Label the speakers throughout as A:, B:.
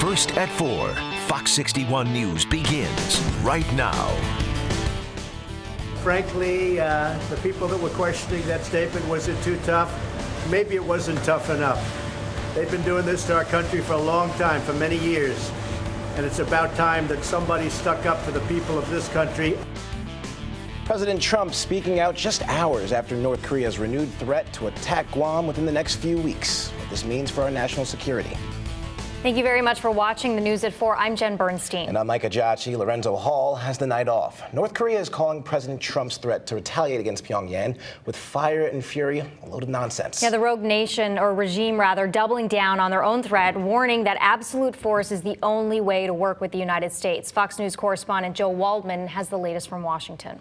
A: First at 4, Fox 61 News begins right now.
B: Frankly, the people that were questioning that statement, was it too tough? Maybe it wasn't tough enough. They've been doing this to our country for a long time, for many years. And it's about time that somebody stuck up for the people of this country.
C: President Trump speaking out just hours after North Korea's renewed threat to attack Guam within the next few weeks. What this means for our national security.
D: Thank you very much for watching the News at 4. I'm Jen Bernstein.
C: And I'm Ike Ejiochi. Lorenzo Hall has the night off. North Korea is calling President Trump's threat to retaliate against Pyongyang with fire and fury a load of nonsense.
D: Yeah, the rogue nation, or regime rather, doubling down on their own threat, warning that absolute force is the only way to work with the United States. Fox News correspondent Joe Waldman has the latest from Washington.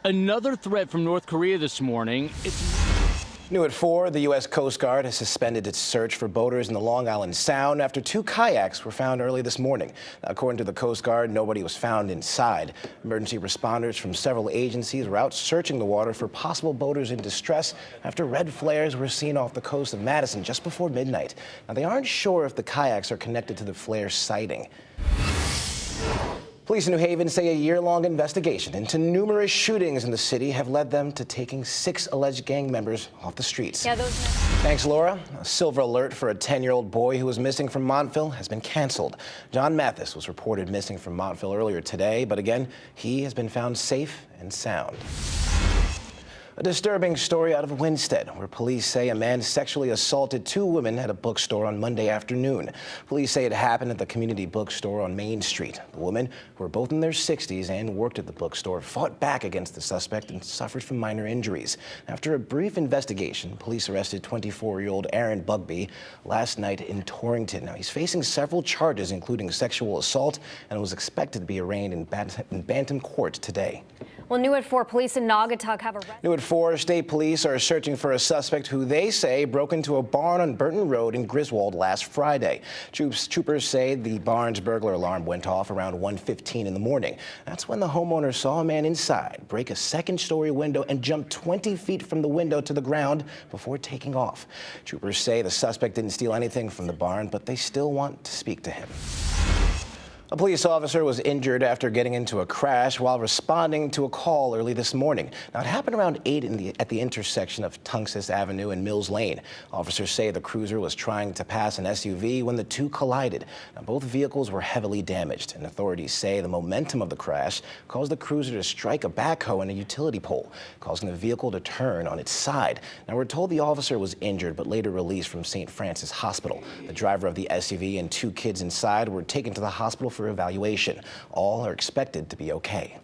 E: Another threat from North Korea this morning.
C: New at 4, the U.S. Coast Guard has suspended its search for boaters in the Long Island Sound after 2 kayaks were found early this morning. Now, according to the Coast Guard, nobody was found inside. Emergency responders from several agencies were out searching the water for possible boaters in distress after red flares were seen off the coast of Madison just before midnight. Now, they aren't sure if the kayaks are connected to the flare sighting. Police in New Haven say a year-long investigation into numerous shootings in the city have led them to taking 6 alleged gang members off the streets.
D: Yeah, those.
C: Thanks, Laura. A silver alert for a 10-year-old boy who was missing from Montville has been canceled. John Mathis was reported missing from Montville earlier today, but again, he has been found safe and sound. A disturbing story out of Winstead, where police say a man sexually assaulted 2 women at a bookstore on Monday afternoon. Police say it happened at the community bookstore on Main Street. The women, who were both in their 60s and worked at the bookstore, fought back against the suspect and suffered from minor injuries. After a brief investigation, police arrested 24-year-old Aaron Bugby last night in Torrington. Now, he's facing several charges, including sexual assault, and was expected to be arraigned in Bantam Court today.
D: Well, New at 4, police in Naugatuck have arrested.
C: New at 4, state police are searching for a suspect who they say broke into a barn on Burton Road in Griswold last Friday. Troopers say the barn's burglar alarm went off around 1:15 in the morning. That's when the homeowner saw a man inside break a second-story window and jump 20 feet from the window to the ground before taking off. Troopers say the suspect didn't steal anything from the barn, but they still want to speak to him. A police officer was injured after getting into a crash while responding to a call early this morning. Now, it happened around 8 at the intersection of Tunxus Avenue and Mills Lane. Officers say the cruiser was trying to pass an SUV when the 2 collided. Now, both vehicles were heavily damaged, and authorities say the momentum of the crash caused the cruiser to strike a backhoe and a utility pole, causing the vehicle to turn on its side. Now, we're told the officer was injured but later released from St. Francis Hospital. The driver of the SUV and 2 kids inside were taken to the hospital for evaluation. All are expected to be okay.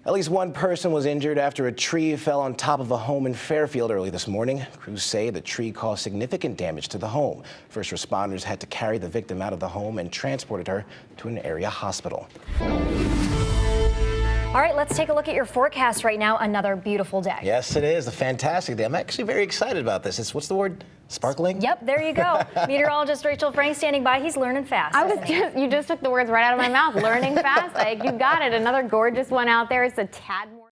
C: At least 1 person was injured after a tree fell on top of a home in Fairfield early this morning. Crews say the tree caused significant damage to the home. First responders had to carry the victim out of the home and transported her to an area hospital.
D: All right, let's take a look at your forecast right now. Another beautiful day.
C: Yes, it is a fantastic day. I'm actually very excited about this. It's, what's the word? Sparkling?
D: Yep, there you go. Meteorologist Rachel Frank standing by. He's learning fast.
F: You just took the words right out of my mouth. Learning fast. You got it. Another gorgeous one out there. It's a tad more.